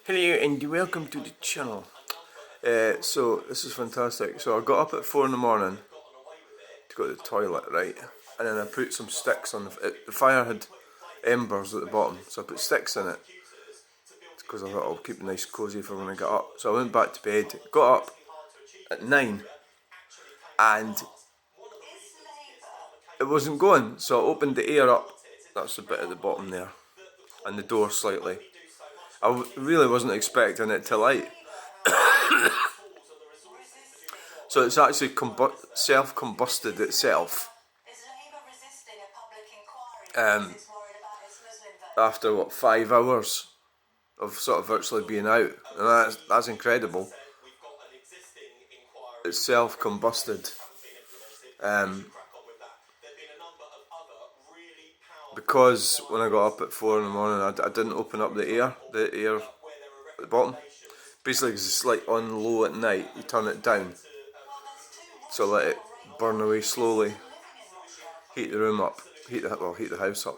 Hello and welcome to the channel. So this is fantastic. So I got up at 4 in the morning to go to the toilet, right? And then I put some sticks on the fire had embers at the bottom, so I put sticks in it because I thought I'll keep it nice cosy for when I get up. So I went back to bed, got up at 9 and it wasn't going, so I opened the air up. That's the bit at the bottom there, and the door slightly. I really wasn't expecting it to light. So it's actually self-combusted itself. After what, 5 hours of sort of virtually being out, and that's incredible. It's self-combusted. Because when I got up at 4 in the morning, I didn't open up the air at the bottom. Basically, because it's like on low at night, you turn it down, so let it burn away slowly, heat the room up, heat the house up,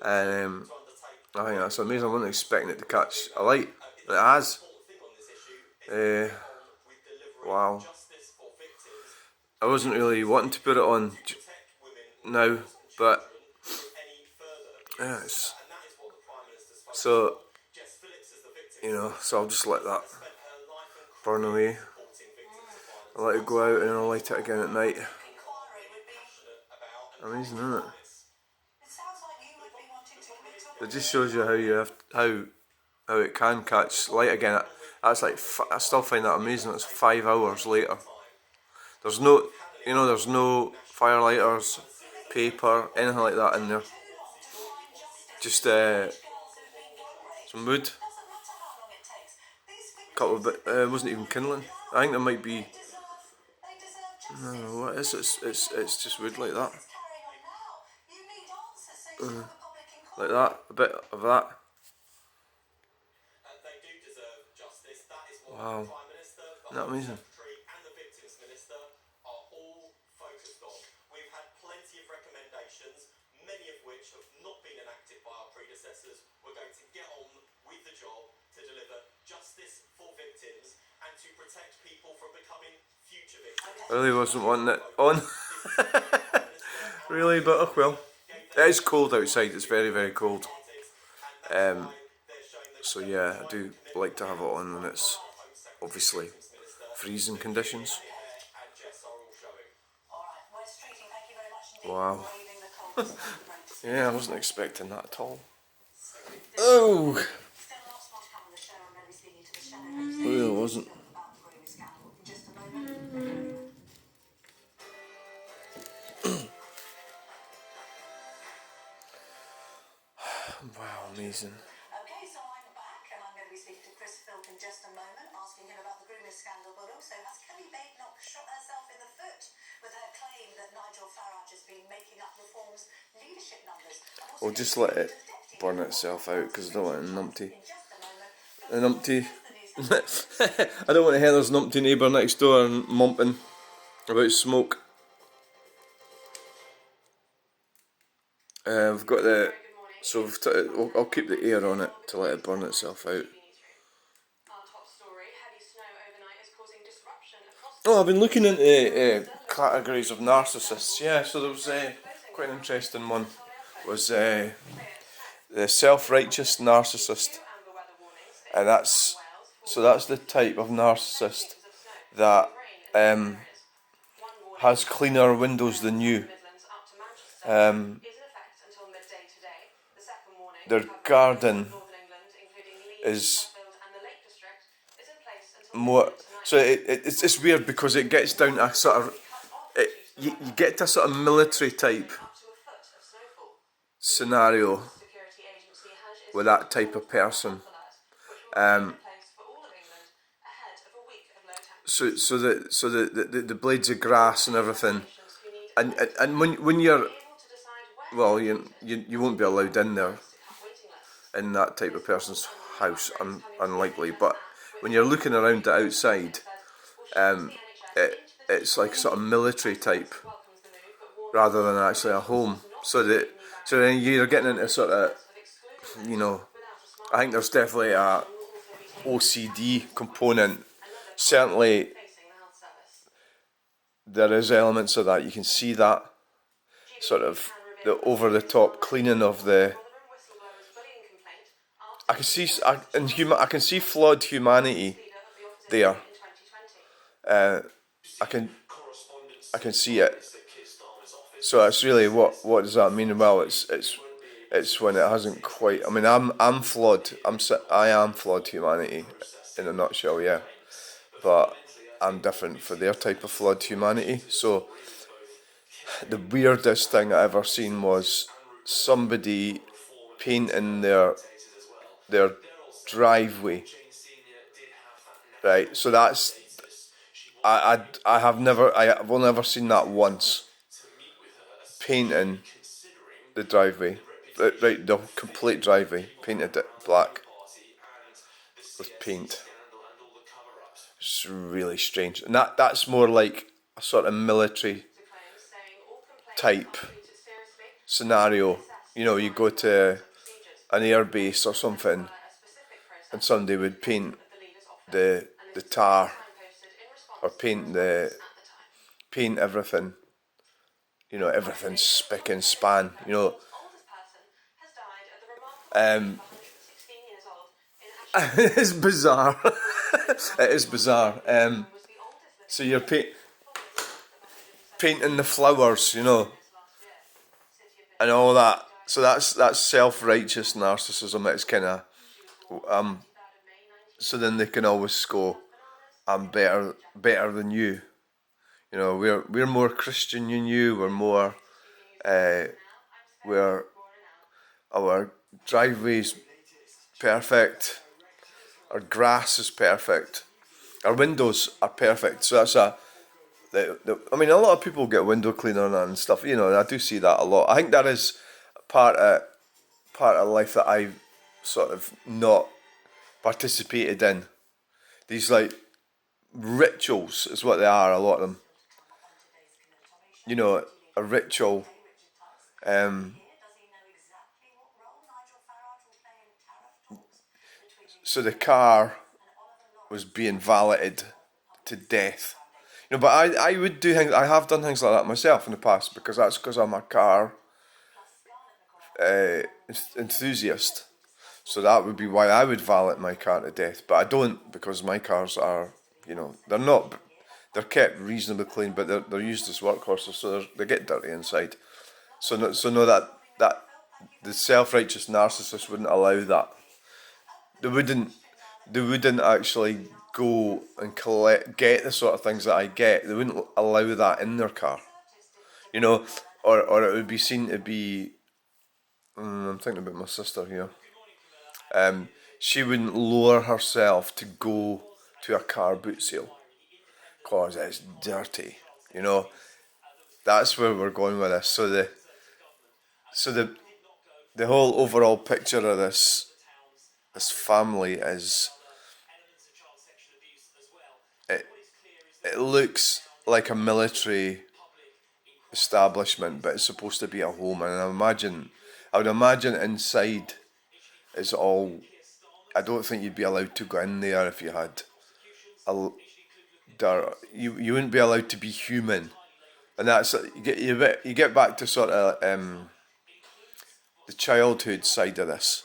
and I think that's amazing. I wasn't expecting it to catch a light, and it has. Wow. I wasn't really wanting to put it on now, but yes. So, so I'll just let that burn away. I'll let it go out and I'll light it again at night. Amazing, isn't it? It just shows you how it can catch light again. That's like, I still find that amazing. It's 5 hours later. There's no fire lighters, paper, anything like that in there. Just some wood. Couple of it wasn't even kindling. I think there might be. I don't know what it is. It's just wood like that. Like that. A bit of that. Wow. Isn't that amazing? Many of which have not been enacted by our predecessors. We're going to get on with the job to deliver justice for victims and to protect people from becoming future victims. I really wasn't wanting it on. Really, but oh well. It is cold outside, it's very, very cold. So yeah, I do like to have it on when it's obviously freezing conditions. Wow. Yeah, I wasn't expecting that at all. Oh! I really wasn't. Wow, amazing. Okay, so I'm back and I'm going to be speaking to Chris Philp in just a moment, asking him about the grooming scandal, but also has Kelly Badenoch shot herself in the foot with her claim that Nigel Farage has been making up Reform's leadership numbers? Or just let it burn itself out, because I don't want an numpty. I don't want to hear there's an numpty neighbour next door and mumping about smoke. I've got the. So I'll keep the air on it to let it burn itself out. Oh, I've been looking into categories of narcissists. Yeah, so there was quite an interesting one. Was the self-righteous narcissist, and that's the type of narcissist that has cleaner windows than you. Their garden is more. So it's weird because it gets down to a sort of. You get to a sort of military type scenario with that type of person. So the blades of grass and everything, and when you're, well, you won't be allowed in there. In that type of person's house, unlikely. But when you're looking around the outside, it's like sort of military type rather than actually a home. So then you're getting into sort of you know, I think there's definitely a OCD component. Certainly, there is elements of that. You can see that sort of the over-the-top cleaning of the. I can see, I can see flawed humanity there. I can see it. So it's really what does that mean? Well, it's when it hasn't quite. I mean, I'm flawed. I am flawed humanity, in a nutshell. Yeah, but I'm different for their type of flawed humanity. So the weirdest thing I ever seen was somebody painting their driveway. Right. So that's I've only ever seen that once. Painting the driveway, right, the complete driveway, painted it black with paint. It's really strange, and that's more like a sort of military type scenario. You know, you go to an air base or something, and somebody would paint the tar or paint everything. You know, everything's spick and span. You know, it's bizarre. It is bizarre. So you're painting the flowers, you know, and all that. So that's self-righteous narcissism. It's kind of so then they can always go, I'm better than you. You know, we're more Christian than you. We're more we're our driveway's perfect. Our grass is perfect. Our windows are perfect. So that's I mean, a lot of people get window cleaner and stuff. You know, I do see that a lot. I think that is part of life that I've sort of not participated in. These like rituals is what they are. A lot of them. You know, a ritual. So the car was being valeted to death. You know, but I would do things. I have done things like that myself in the past because I'm a car enthusiast. So that would be why I would valet my car to death. But I don't, because my cars are, you know, they're kept reasonably clean, but they're used as workhorses, so they get dirty inside. So no, that the self-righteous narcissist wouldn't allow that. They wouldn't actually go and get the sort of things that I get. They wouldn't allow that in their car, you know, or it would be seen to be. I'm thinking about my sister here. She wouldn't lower herself to go to a car boot sale because it's dirty, you know. That's where we're going with this. So the whole overall picture of this family is it looks like a military establishment, but it's supposed to be a home, and I would imagine inside is all. I don't think you'd be allowed to go in there if you had you wouldn't be allowed to be human, and that's you get back to sort of the childhood side of this.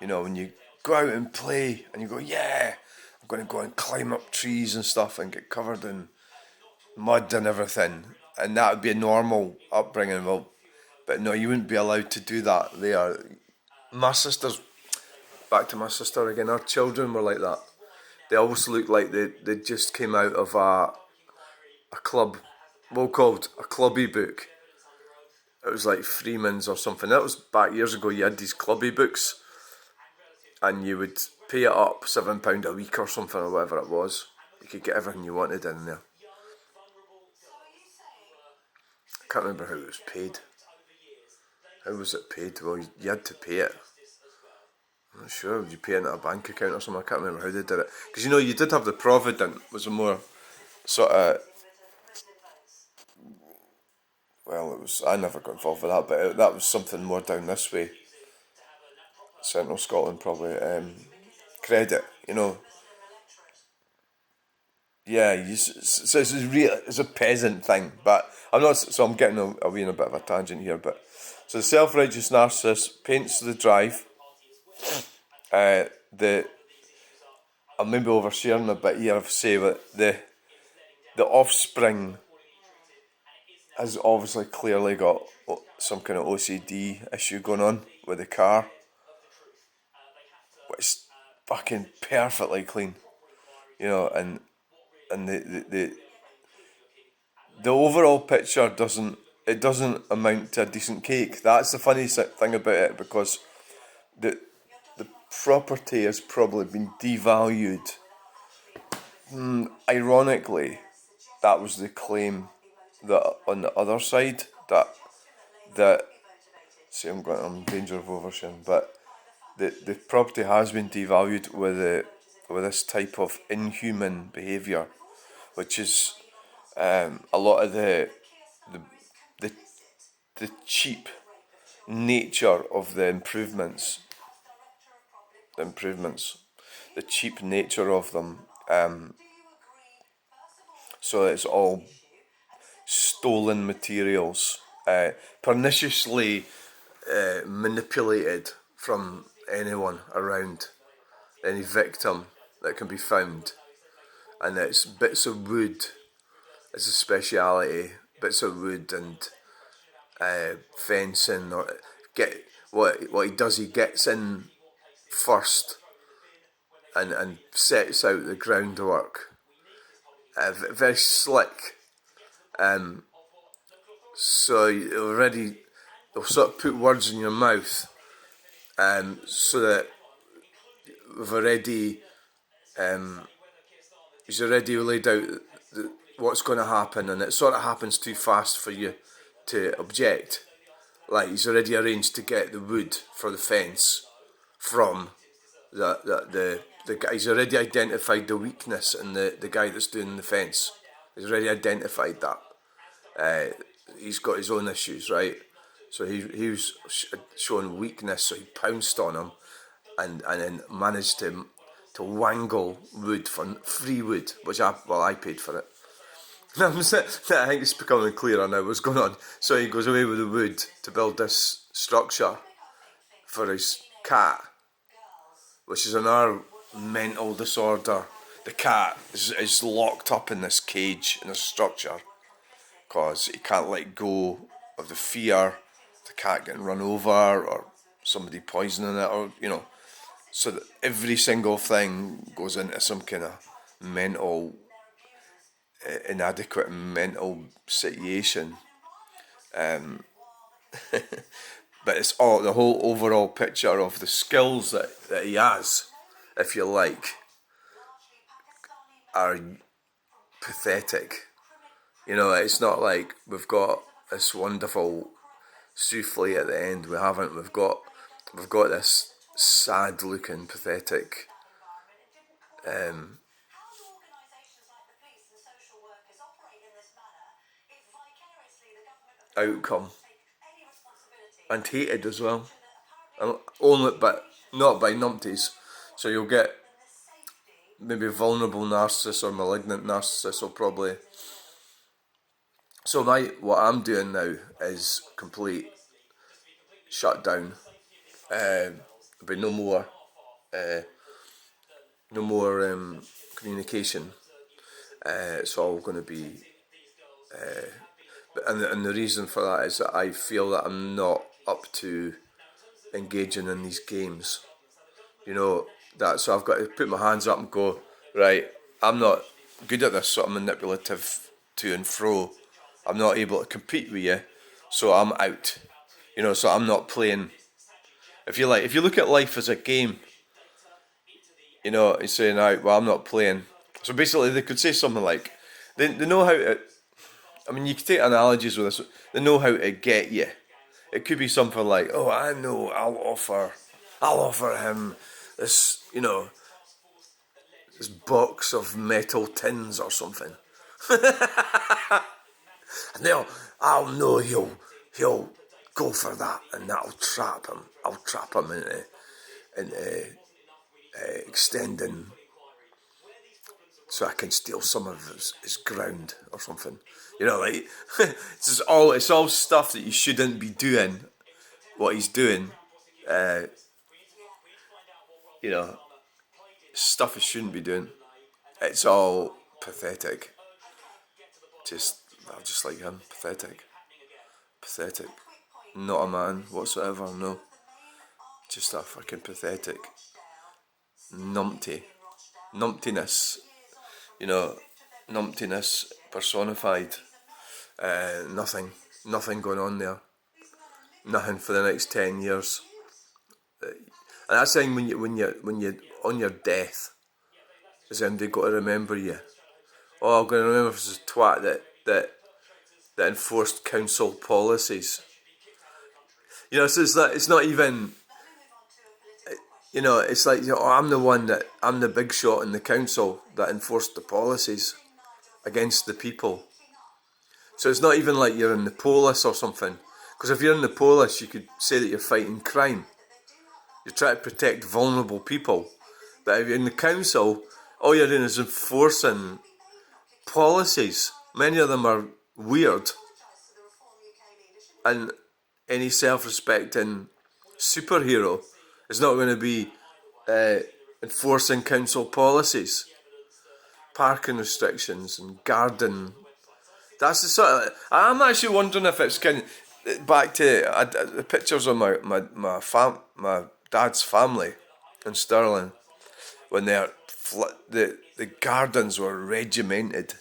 You know, when you go out and play and you go, yeah, I'm going to go and climb up trees and stuff and get covered in mud and everything, and that would be a normal upbringing. Well, but no, you wouldn't be allowed to do that there. My sisters, back to my sister again, our children were like that. They always looked like they just came out of a club, well called a clubby book. It was like Freeman's or something. That was back years ago. You had these clubby books, and you would pay it up £7 a week or something or whatever it was. You could get everything you wanted in there. I can't remember how it was paid. How was it paid? Well, you had to pay it. I'm not sure. Would you pay into a bank account or something? I can't remember how they did it. Because you know, you did have the Provident, was a more sort of. Well, it was. I never got involved with that, but that was something more down this way. Central Scotland probably, credit, you know. Yeah, so it's a peasant thing, but I'm not. So I'm getting away in a bit of a tangent here, but so the self-righteous narcissist paints the drive. The I'm maybe oversharing a bit here. I've say that the offspring has obviously clearly got some kind of OCD issue going on with the car, but it's fucking perfectly clean, you know, and the overall picture doesn't amount to a decent cake. That's the funny thing about it, because the property has probably been devalued. Ironically, that was the claim that on the other side that see I'm in danger of oversharing, but the property has been devalued with this type of inhuman behaviour, which is a lot of the cheap nature of the improvements, the cheap nature of them. So it's all stolen materials, perniciously manipulated from anyone around, any victim that can be found, and it's bits of wood. It's a speciality, bits of wood and fencing, or get what he does. He gets in first and sets out the groundwork. Very slick. So you already they'll sort of put words in your mouth, so that we've already he's already laid out what's going to happen, and it sort of happens too fast for you to object. Like, he's already arranged to get the wood for the fence from the guy. He's already identified the weakness in the guy that's doing the fence. He's already identified that. He's got his own issues, right? So he was showing weakness, so he pounced on him, and then managed to wangle wood for free wood, which I paid for it. I think it's becoming clearer now what's going on. So he goes away with the wood to build this structure for his cat, which is another mental disorder. The cat is locked up in this cage, in this structure, because he can't let go of the fear of the cat getting run over or somebody poisoning it, or, you know. So that every single thing goes into some kind of mental, inadequate mental situation. But it's all the whole overall picture of the skills that he has, if you like, are pathetic. You know, it's not like we've got this wonderful souffle at the end. We haven't. We've got this sad-looking, pathetic outcome, and hated as well. Only, but not by numpties. So you'll get maybe vulnerable narcissists or malignant narcissists will probably. So what I'm doing now is complete shutdown. There'll be no more communication. It's all going to be, and the reason for that is that I feel that I'm not up to engaging in these games. You know, so I've got to put my hands up and go, right, I'm not good at this sort of manipulative to and fro. I'm not able to compete with you, so I'm out. You know, so I'm not playing. If you look at life as a game, you know, he's saying, right, well, I'm not playing. So basically, they could say something like, they know how to. I mean, you could take analogies with this. They know how to get you. It could be something like, oh, I know, I'll offer him this, you know, this box of metal tins or something. And I'll know he'll go for that, and that'll trap him. I'll trap him into into extending so I can steal some of his ground or something. You know, like it's all stuff that you shouldn't be doing. What he's doing, you know, stuff he shouldn't be doing. It's all pathetic. Just like him, pathetic. Not a man whatsoever. No, just a fucking pathetic numptiness. You know, numptiness personified. Nothing going on there. Nothing for the next 10 years. And that's the thing when you on your death, is then they got to remember you. Oh, I'm going to remember this is a twat that enforced council policies. You know, so it's not even. You know, it's like, oh, I'm the big shot in the council that enforced the policies against the people. So it's not even like you're in the police or something. Because if you're in the police, you could say that you're fighting crime. You're trying to protect vulnerable people. But if you're in the council, all you're doing is enforcing policies. Many of them are weird. And any self-respecting superhero is not going to be enforcing council policies. Parking restrictions and garden. That's the sort of. I'm actually wondering if it's kind of back to the pictures of my dad's family in Stirling when the gardens were regimented,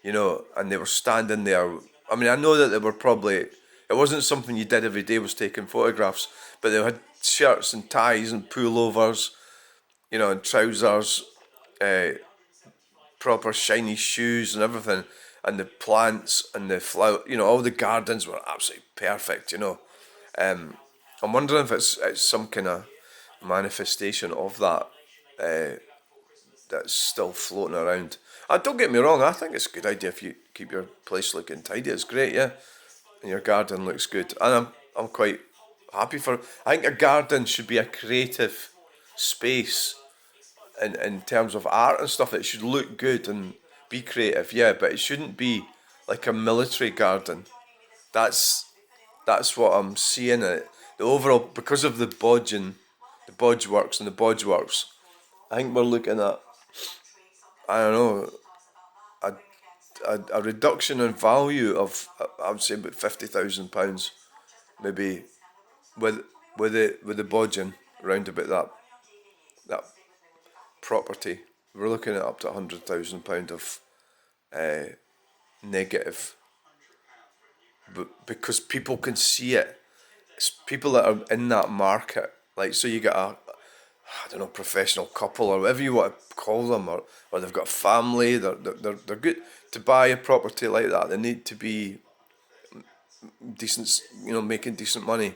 you know, and they were standing there. I mean, I know that they were probably. It wasn't something you did every day, was taking photographs, but they had shirts and ties and pullovers, you know, and trousers, proper shiny shoes and everything, and the plants and the flower, you know, all the gardens were absolutely perfect, you know. I'm wondering if it's some kind of manifestation of that that's still floating around. Don't get me wrong, I think it's a good idea if you keep your place looking tidy. It's great, yeah, and your garden looks good, and I'm quite happy for. I think a garden should be a creative space in terms of art and stuff. It should look good and be creative, yeah, but it shouldn't be like a military garden. That's what I'm seeing in it. The overall, because of the bodging, the bodge works and the bodge works, I think we're looking at, I don't know, a reduction in value of, I would say, about £50,000, maybe, with the bodging round about that property. We're looking at up to £100,000 of negative, but because people can see it. It's people that are in that market. Like, so you get I don't know, professional couple or whatever you want to call them, or they've got a family. They're good to buy a property like that. They need to be decent, you know, making decent money,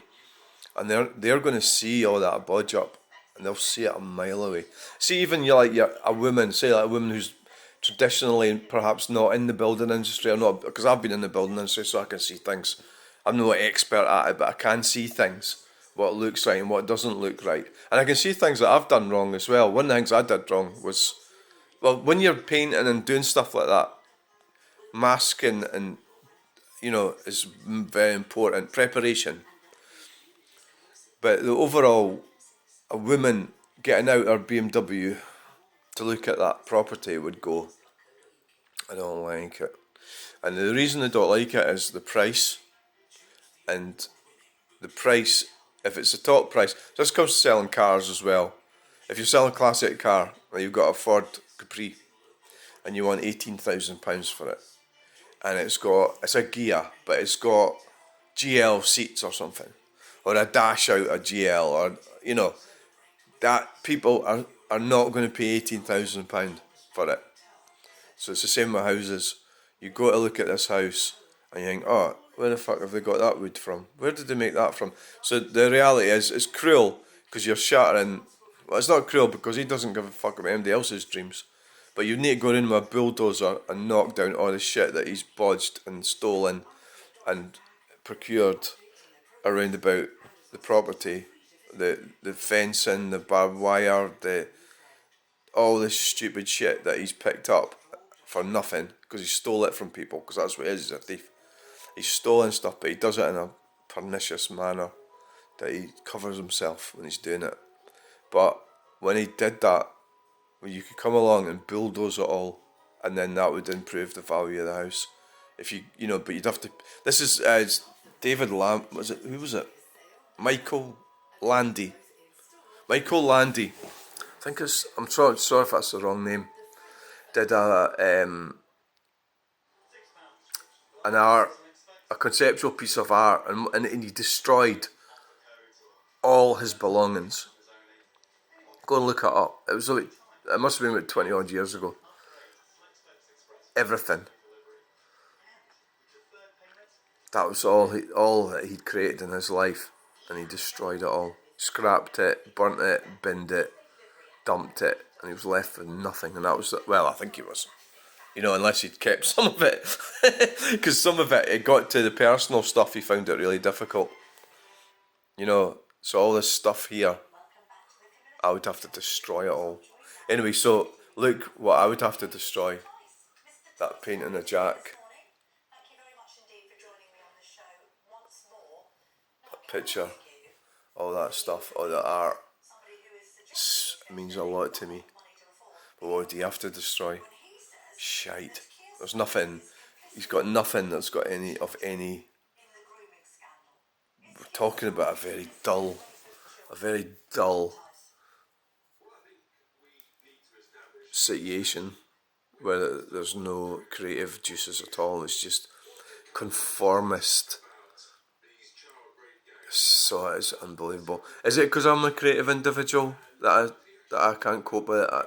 and they're going to see all that bodge up, and they'll see it a mile away. See, even you're a woman, say like a woman who's traditionally perhaps not in the building industry, or not, because I've been in the building industry, so I can see things. I'm not an expert at it, but I can see things, what looks right and what doesn't look right. And I can see things that I've done wrong as well. One of the things I did wrong was, well, when you're painting and doing stuff like that, masking and, you know, is very important. Preparation. But the overall, a woman getting out her BMW to look at that property would go, I don't like it. And the reason I don't like it is the price. And the price, if it's the top price, this comes to selling cars as well. If you're selling a classic car, and you've got a Ford Capri, and you want £18,000 for it, and it's a Gia, but it's got GL seats or something, or a dash out a GL, or, you know, that people are not going to pay £18,000 for it. So it's the same with houses. You go to look at this house and you think, oh, where the fuck have they got that wood from? Where did they make that from? So the reality is, it's cruel because you're shattering. Well, it's not cruel because he doesn't give a fuck about anybody else's dreams. But you need to go in with a bulldozer and knock down all the shit that he's bodged and stolen and procured around about the property the fencing, the barbed wire, all this stupid shit that he's picked up for nothing because he stole it from people, because that's what he is, he's a thief. He's stolen stuff, but he does it in a pernicious manner that he covers himself when he's doing it. But when he did that, well, you could come along and bulldoze it all, and then that would improve the value of the house. If but you'd have to. This is David Lamb. Who was it? Michael Landy. Michael Landy. I think it's. I'm sorry if that's the wrong name. Did an art, a conceptual piece of art, and he destroyed all his belongings. Go and look it up. It must have been about 20 odd years ago. Everything. That was all that he'd created in his life, and he destroyed it all. Scrapped it, burnt it, binned it, dumped it, and he was left with nothing. And that was, well, I think he was, unless he'd kept some of it, because some of it got to the personal stuff. He found it really difficult. So all this stuff here, I would have to destroy it all. Anyway, so look what I would have to destroy. That painting of Jack. That picture. All that stuff, all that art. It means a lot to me. But what do you have to destroy? Shite. There's nothing. He's got nothing that's got any. We're talking about a very dull situation where there's no creative juices at all. It's just conformist. So it is unbelievable. Is it because I'm a creative individual that I can't cope with it? I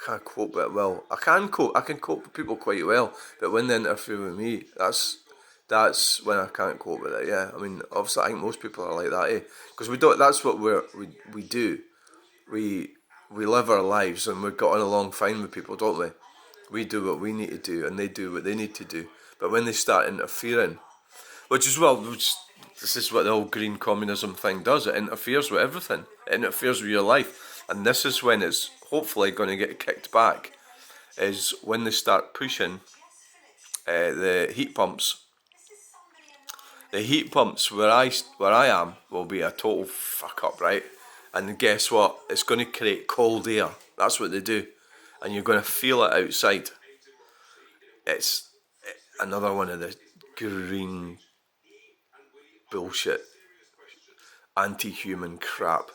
can't cope with it well. I can cope with people quite well, but when they interfere with me, that's when I can't cope with it. Yeah, I mean, obviously, I think most people are like that, because we don't. That's what we do. We live our lives and we've got on along fine with people, don't we? We do what we need to do and they do what they need to do. But when they start interfering, this is what the whole green communism thing does. It interferes with everything. It interferes with your life. And this is when it's hopefully going to get kicked back, is when they start pushing the heat pumps. The heat pumps where I am will be a total fuck up, right? And guess what? It's going to create cold air. That's what they do. And you're going to feel it outside. It's another one of the green bullshit, anti-human crap.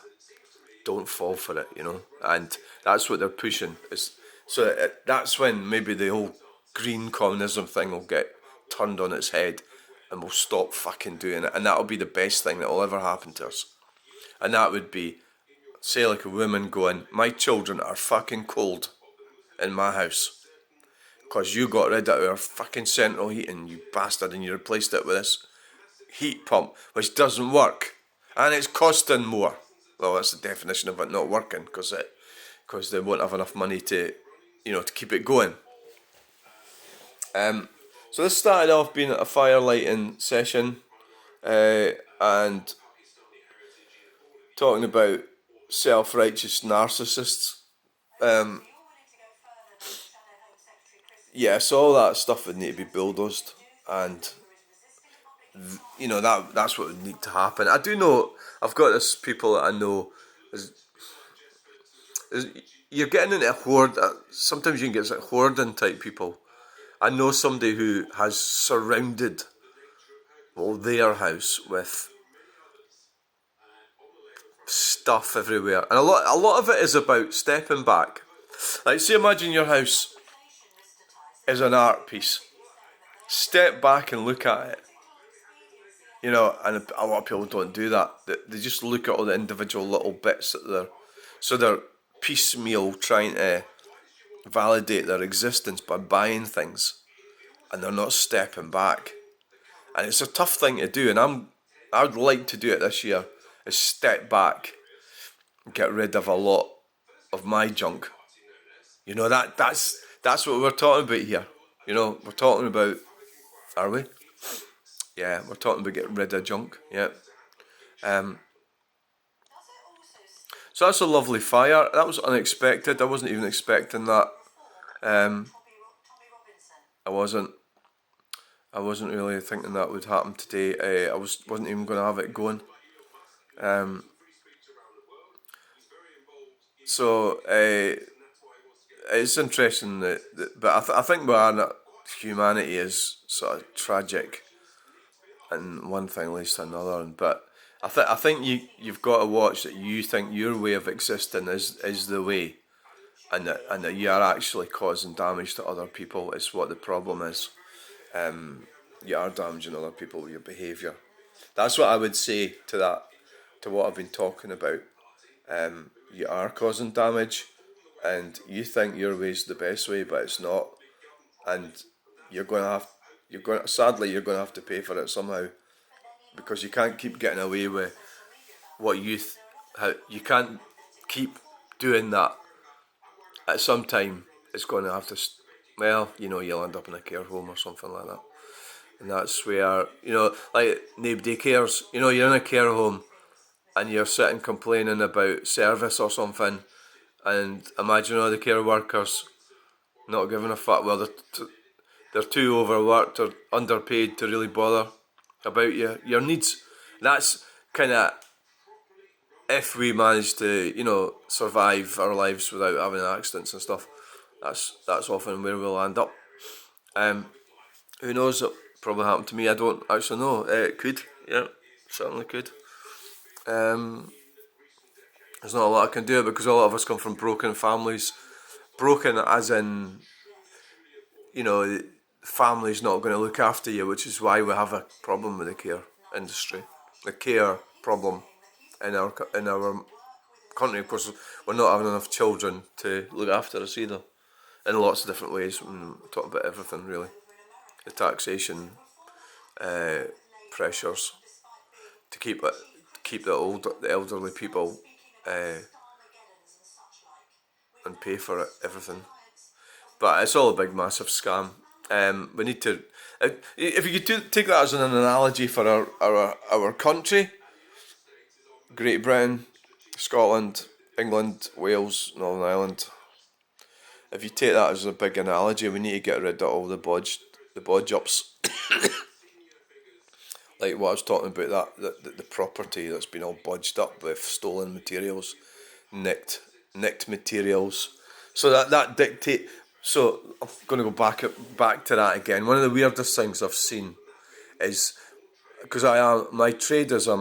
Don't fall for it, And that's what they're pushing. That's when maybe the whole green communism thing will get turned on its head and we'll stop fucking doing it. And that'll be the best thing that will ever happen to us. And that would be, say, like a woman going, my children are fucking cold in my house because you got rid of our fucking central heating, you bastard, and you replaced it with this heat pump which doesn't work and it's costing more. Well, that's the definition of it not working, because they won't have enough money to keep it going. So this started off being a fire lighting session and talking about self-righteous narcissists. So all that stuff would need to be bulldozed, and that's what would need to happen. I do know, I've got this people that I know, you're getting into sometimes you can get hoarding type people. I know somebody who has surrounded their house with stuff everywhere, and a lot of it is about stepping back. Like, say, imagine your house is an art piece. Step back and look at it. And a lot of people don't do that. They just look at all the individual little bits that they're piecemeal trying to validate their existence by buying things, and they're not stepping back. And it's a tough thing to do, and I would like to do it this year, is step back and get rid of a lot of my junk. That's what we're talking about here. We're talking about, are we? Yeah, we're talking about getting rid of junk. Yeah. So that's a lovely fire. That was unexpected. I wasn't even expecting that. I wasn't really thinking that would happen today. I wasn't even going to have it going. So it's interesting but I think humanity is sort of tragic, and one thing leads to another. But I think you've got to watch that. You think your way of existing is the way, and that you are actually causing damage to other people. Is what the problem is. You are damaging other people with your behaviour. That's what I would say to that, to what I've been talking about. You are causing damage, and you think your way's the best way, but it's not. And sadly, you're going to have to pay for it somehow, because you can't keep getting away with what you can't keep doing that. At some time, it's going to have to, you'll end up in a care home or something like that. And that's where, like, nobody cares. You're in a care home and you're sitting complaining about service or something, and imagine all the care workers not giving a fuck. Well, they're too overworked or underpaid to really bother about your needs. That's kind of, if we manage to, survive our lives without having accidents and stuff, that's often where we'll end up. Who knows? It probably happened to me. I don't actually know. It could. Yeah, certainly could. There's not a lot I can do because a lot of us come from broken families. Broken as in, the family's not going to look after you, which is why we have a problem with the care industry. The care problem in our country. Of course, we're not having enough children to look after us either, in lots of different ways. We talk about everything really. The taxation pressures to keep the elderly people and pay for everything, but it's all a big massive scam. We need to, if you could take that as an analogy for our country, Great Britain, Scotland, England, Wales, Northern Ireland. If you take that as a big analogy, we need to get rid of all the bodge ups. Like what I was talking about, the property that's been all bodged up with stolen materials, nicked materials. So that dictate. So I'm going to go back to that again. One of the weirdest things I've seen is, because my trade is I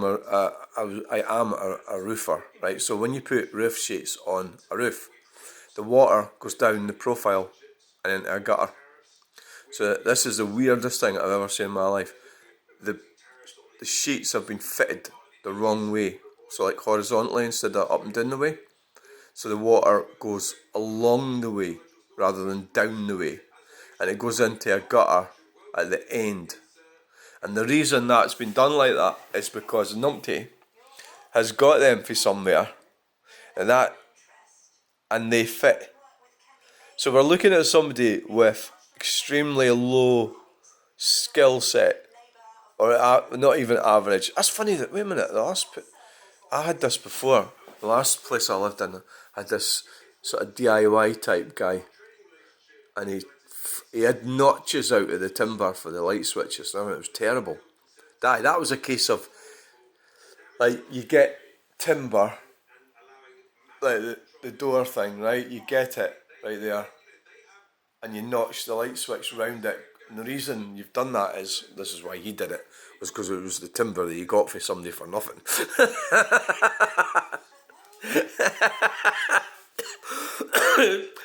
am a roofer, right? So when you put roof sheets on a roof, the water goes down the profile and into a gutter. So this is the weirdest thing I've ever seen in my life. The sheets have been fitted the wrong way, so like horizontally instead of up and down the way. So the water goes along the way rather than down the way, and it goes into a gutter at the end. And the reason that's been done like that is because numpty has got them for somewhere, and they fit. So we're looking at somebody with extremely low skill set, or not even average. That's funny that, wait a minute, I had this before. The last place I lived in had this sort of DIY type guy, and he had notches out of the timber for the light switches. I mean, it was terrible. That was a case of, like, you get timber, like the door thing, right? You get it right there, and you notch the light switch round it. And the reason you've done that is, this is why he did it, was because it was the timber that you got for somebody for nothing.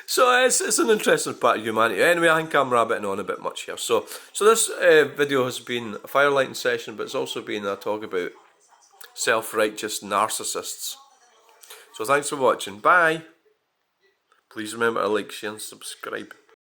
So it's an interesting part of humanity. Anyway, I think I'm rabbiting on a bit much here. So this video has been a firelighting session, but it's also been a talk about self-righteous narcissists. So thanks for watching. Bye. Please remember to like, share and subscribe.